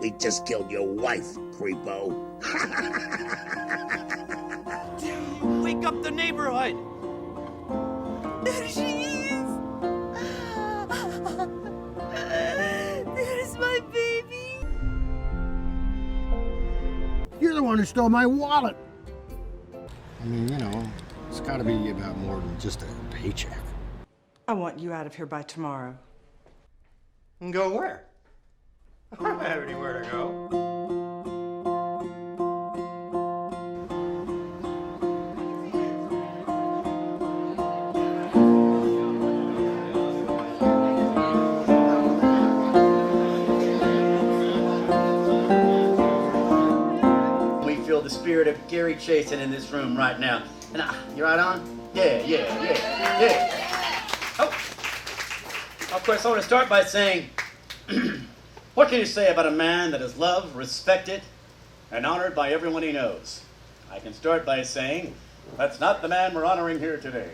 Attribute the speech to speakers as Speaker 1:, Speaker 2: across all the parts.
Speaker 1: We just killed your wife, creepo.
Speaker 2: Wake up the neighborhood!
Speaker 3: There she is! There's my baby!
Speaker 4: You're the one who stole my wallet. I mean, you know, it's got to be about more than just a paycheck.
Speaker 5: I want you out of here by tomorrow.
Speaker 6: And go where? I don't have anywhere to go.
Speaker 7: We feel the spirit of Gary Chason in this room right now. And you right on? Yeah. Oh, of course, I want to start by saying, what can you say about a man that is loved, respected, and honored by everyone he knows? I can start by saying, that's not the man we're honoring here today.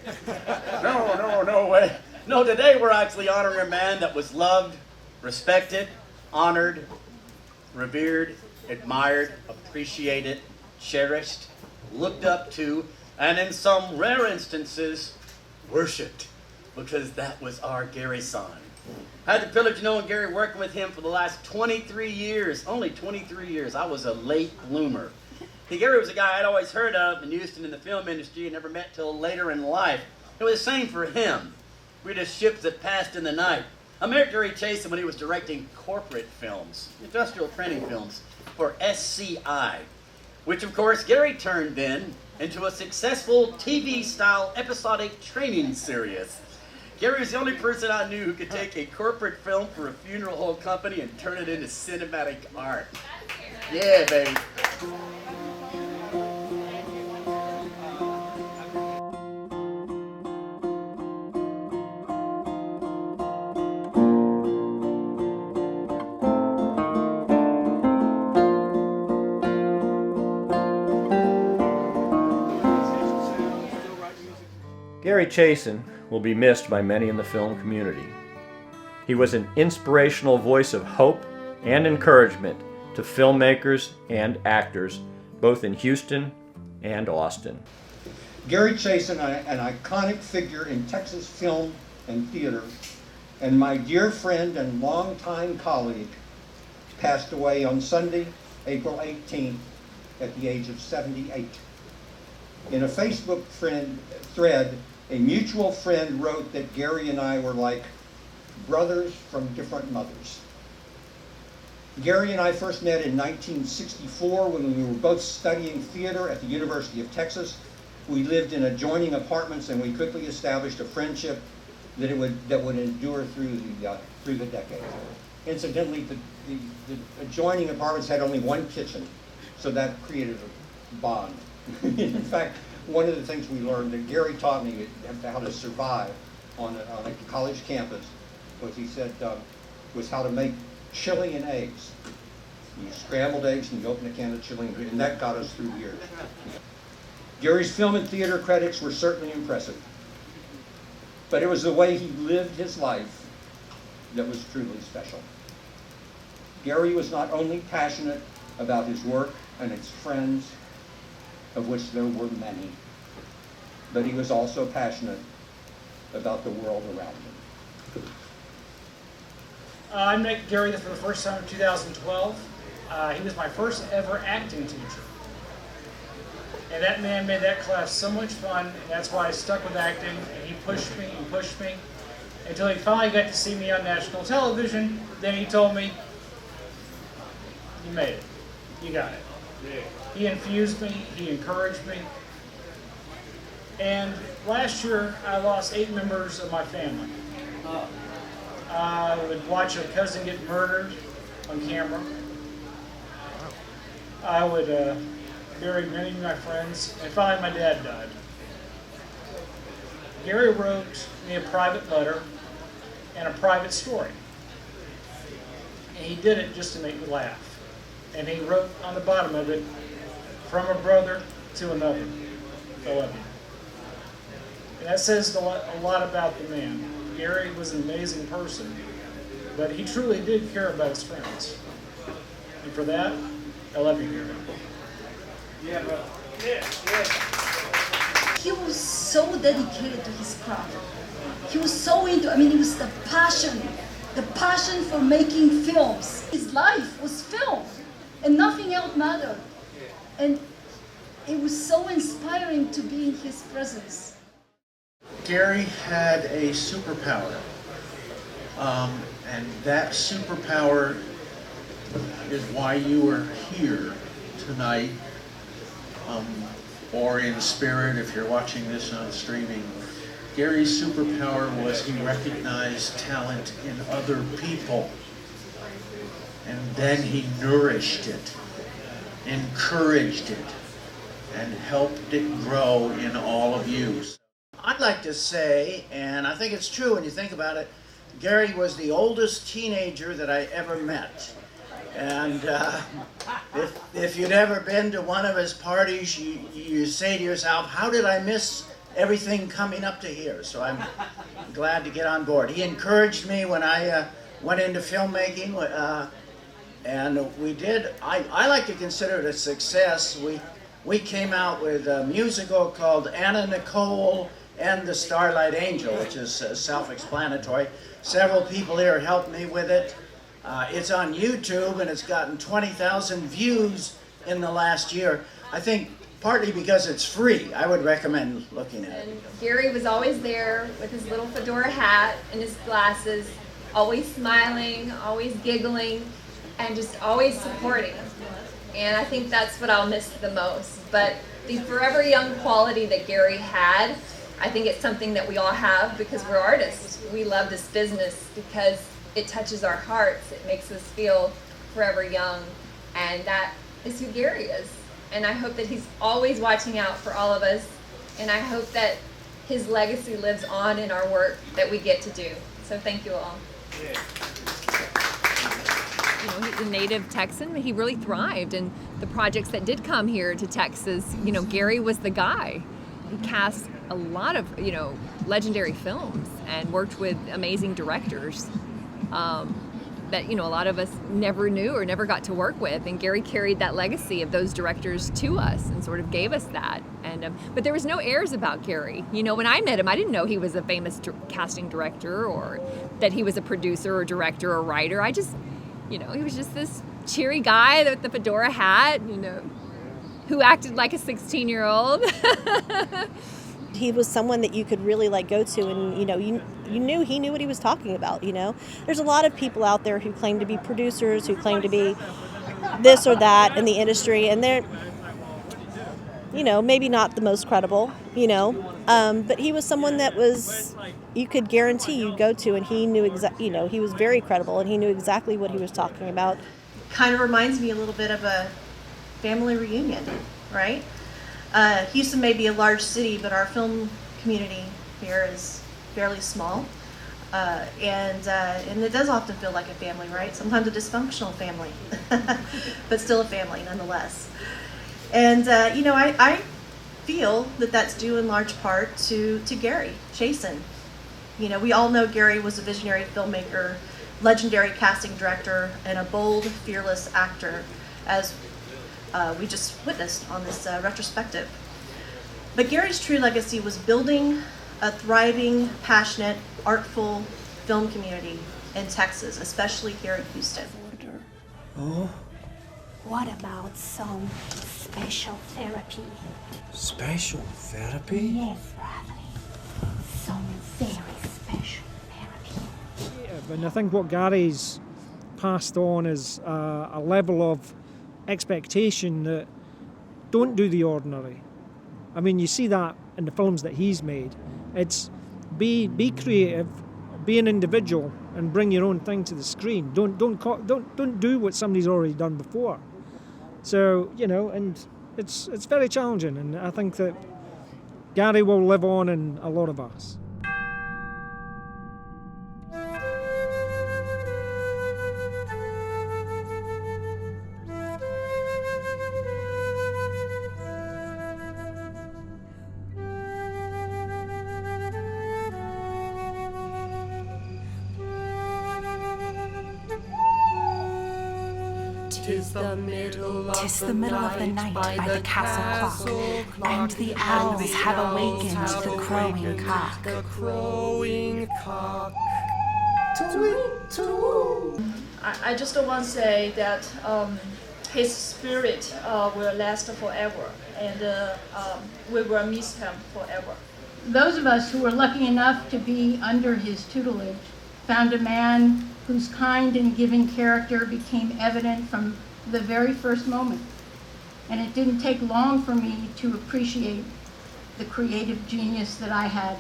Speaker 7: No way. No, today we're actually honoring a man that was loved, respected, honored, revered, admired, appreciated, cherished, looked up to, and in some rare instances, worshipped, because that was our Gary son. I had the privilege of knowing Gary, working with him for the last 23 years, only 23 years. I was a late bloomer. Gary was a guy I'd always heard of in Houston in the film industry and never met till later in life. It was the same for him. We were just ships that passed in the night. I met Gary Chason when he was directing corporate films, industrial training films, for SCI, which of course Gary turned then into a successful TV-style episodic training series. Gary was the only person I knew who could take a corporate film for a funeral home company and turn it into cinematic art. Yeah, baby.
Speaker 8: Gary Chason will be missed by many in the film community. He was an inspirational voice of hope and encouragement to filmmakers and actors, both in Houston and Austin.
Speaker 9: Gary Chason, an iconic figure in Texas film and theater, and my dear friend and longtime colleague, passed away on Sunday, April 18th, at the age of 78. In a Facebook thread, a mutual friend wrote that Gary and I were like brothers from different mothers. Gary and I first met in 1964 when we were both studying theater at the University of Texas. We lived in adjoining apartments, and we quickly established a friendship that would endure through the decades. Incidentally, the adjoining apartments had only one kitchen, so that created a bond. In fact, one of the things we learned that Gary taught me how to survive on a college campus was, he said, was how to make chili and eggs. You scrambled eggs and you open a can of chili, and that got us through years. Gary's film and theater credits were certainly impressive, but it was the way he lived his life that was truly special. Gary was not only passionate about his work and his friends, of which there were many, but he was also passionate about the world around him.
Speaker 10: I met Gary for the first time in 2012. He was my first ever acting teacher. And that man made that class so much fun, and that's why I stuck with acting, and he pushed me until he finally got to see me on national television. Then he told me, "You made it. You got it." Yeah. He infused me, he encouraged me. And last year, I lost 8 members of my family. I would watch a cousin get murdered on camera. I would bury many of my friends, and finally my dad died. Gary wrote me a private letter and a private story. And he did it just to make me laugh. And he wrote on the bottom of it, "From a brother to another, I love you." And that says a lot about the man. Gary was an amazing person, but he truly did care about his friends. And for that, I love you, Gary.
Speaker 2: Yeah, bro. Yeah.
Speaker 11: He was so dedicated to his craft. He was so into, I mean, it was the passion for making films. His life was film, and nothing else mattered. And it was so inspiring to be in his presence.
Speaker 12: Gary had a superpower, and that superpower is why you are here tonight, or in spirit if you're watching this on streaming. Gary's superpower was he recognized talent in other people, and then he nourished it, encouraged it, and helped it grow in all of you.
Speaker 7: I'd like to say, and I think it's true when you think about it, Gary was the oldest teenager that I ever met. And if you'd ever been to one of his parties, you say to yourself, how did I miss everything coming up to here? So I'm glad to get on board. He encouraged me when I went into filmmaking, and we did, I like to consider it a success. We came out with a musical called Anna Nicole and the Starlight Angel, which is self-explanatory. Several people here helped me with it. It's on YouTube, and it's gotten 20,000 views in the last year. I think partly because it's free. I would recommend looking at it.
Speaker 13: And Gary was always there with his little fedora hat and his glasses, always smiling, always giggling, and just always supporting. And I think that's what I'll miss the most. But the forever young quality that Gary had, I think it's something that we all have because we're artists. We love this business because it touches our hearts. It makes us feel forever young. And that is who Gary is. And I hope that he's always watching out for all of us. And I hope that his legacy lives on in our work that we get to do. So thank you all. You know, he's a native Texan. He really thrived in the projects that did come here to Texas. You know, Gary was the guy. He cast a lot of, you know, legendary films and worked with amazing directors that, you know, a lot of us never knew or never got to work with. And Gary carried that legacy of those directors to us and sort of gave us that. And but there was no airs about Gary. You know, when I met him, I didn't know he was a famous casting director or that he was a producer or director or writer. I just, you know, he was just this cheery guy with the fedora hat, you know, who acted like a 16-year-old.
Speaker 14: He was someone that you could really like go to, and you know, you knew he knew what he was talking about. You know, there's a lot of people out there who claim to be producers, who claim to be this or that in the industry, and they're, you know, maybe not the most credible. You know, but he was someone that was, you could guarantee you'd go to, and he knew exactly. You know, he was very credible, and he knew exactly what he was talking about.
Speaker 15: Kind of reminds me a little bit of a family reunion, right? Houston may be a large city, but our film community here is fairly small, and it does often feel like a family, right? Sometimes a dysfunctional family, but still a family nonetheless. And you know, I feel that that's due in large part to Gary Chason. You know, we all know Gary was a visionary filmmaker, legendary casting director, and a bold, fearless actor, as we just witnessed on this retrospective. But Gary's true legacy was building a thriving, passionate, artful film community in Texas, especially here in Houston.
Speaker 16: Oh?
Speaker 17: What about some special therapy?
Speaker 16: Special therapy?
Speaker 17: Yes, Bradley. Some very special therapy.
Speaker 18: Yeah, and I think what Gary's passed on is a level of expectation that don't do the ordinary. I mean, you see that in the films that he's made. It's be creative, be an individual, and bring your own thing to the screen. Don't do what somebody's already done before. So, you know, and it's very challenging, and I think that Gary will live on in a lot of us.
Speaker 3: 'Tis the middle
Speaker 17: Tis the middle of the night by the castle clock, and the owls have awakened the crowing cock.
Speaker 3: The crowing cock.
Speaker 11: I just want to say that his spirit will last forever, and we will miss him forever.
Speaker 19: Those of us who were lucky enough to be under his tutelage found a man whose kind and giving character became evident from the very first moment. And it didn't take long for me to appreciate the creative genius that I had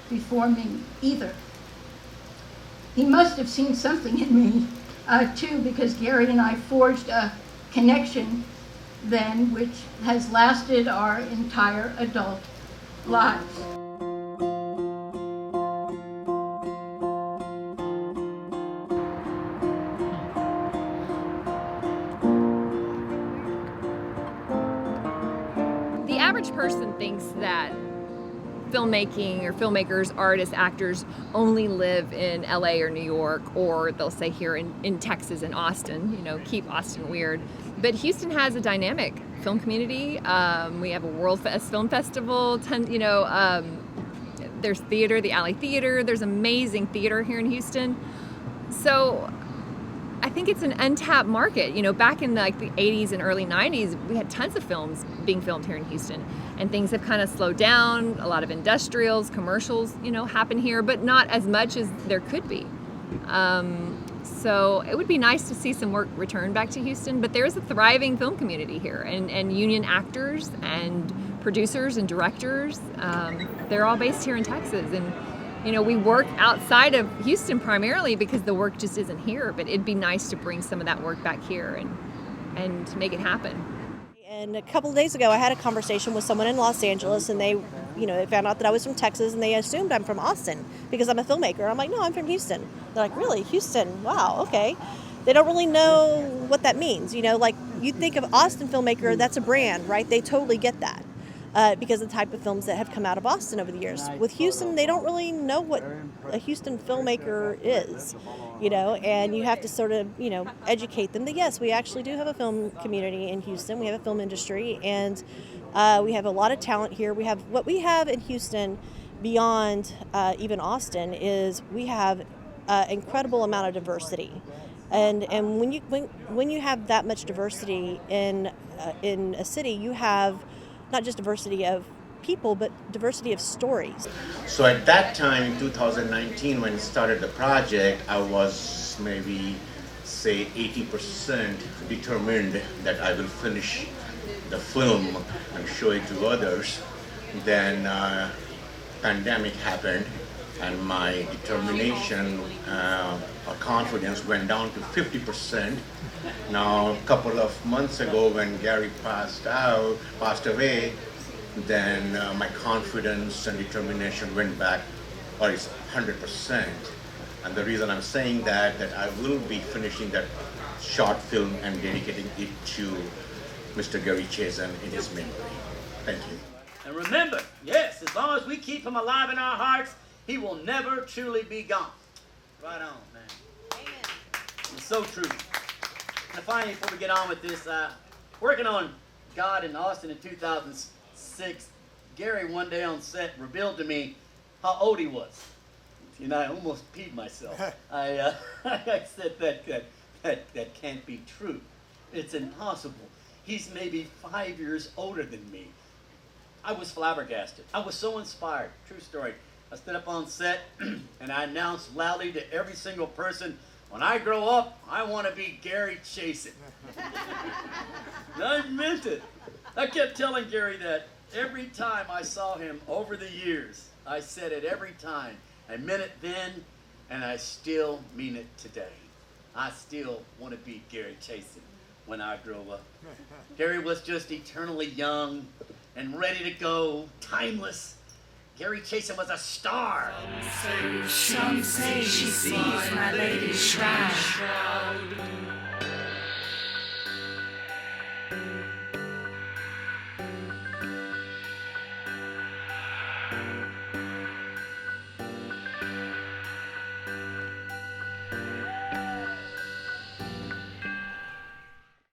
Speaker 19: before me either. He must have seen something in me too, because Gary and I forged a connection then which has lasted our entire adult lives.
Speaker 13: The average person thinks that filmmaking or filmmakers, artists, actors only live in LA or New York, or they'll say here in Texas and Austin, you know, keep Austin weird. But Houston has a dynamic film community. We have a World Film Festival, there's theater, the Alley Theater, there's amazing theater here in Houston. So I think it's an untapped market. You know, back in like the 80s and early 90s, we had tons of films being filmed here in Houston, and things have kind of slowed down. A lot of industrials, commercials, you know, happen here, but not as much as there could be. So it would be nice to see some work return back to Houston, but there's a thriving film community here, and union actors and producers and directors. They're all based here in Texas, and you know, we work outside of Houston primarily because the work just isn't here, but it'd be nice to bring some of that work back here and make it happen.
Speaker 14: And a couple of days ago, I had a conversation with someone in Los Angeles, and they, you know, found out that I was from Texas, and they assumed I'm from Austin because I'm a filmmaker. I'm like, no, I'm from Houston. They're like, really? Houston? Wow, okay. They don't really know what that means. You know, like you think of Austin filmmaker, that's a brand, right? They totally get that. Because of the type of films that have come out of Austin over the years. With Houston, they don't really know what a Houston filmmaker is, you know, and you have to sort of, you know, educate them that yes, we actually do have a film community in Houston. We have a film industry, and we have a lot of talent here. We have what we have in Houston beyond even Austin is we have incredible amount of diversity. And when you have that much diversity in a city, you have not just diversity of people, but diversity of stories.
Speaker 12: So at that time, in 2019, when I started the project, I was maybe, say, 80% determined that I will finish the film and show it to others. Then pandemic happened, and my determination or confidence went down to 50%. Now, a couple of months ago, when Gary passed away, then my confidence and determination went back, or it's 100%. And the reason I'm saying that I will be finishing that short film and dedicating it to Mr. Gary Chason in his memory. Thank you.
Speaker 7: And remember, yes, as long as we keep him alive in our hearts, he will never truly be gone. Right on, man. Amen. It's so true. And finally, before we get on with this, working on God in Austin in 2006, Gary one day on set revealed to me how old he was. You know, I almost peed myself. I said that can't be true. It's impossible. He's maybe 5 years older than me. I was flabbergasted. I was so inspired. True story. I stood up on set and I announced loudly to every single person, when I grow up, I want to be Gary Chason. I meant it. I kept telling Gary that every time I saw him over the years. I said it every time. I meant it then, and I still mean it today. I still want to be Gary Chason when I grow up. Gary was just eternally young and ready to go, timeless. Gary Chason was a star.
Speaker 17: Some say she sees my lady's shrine.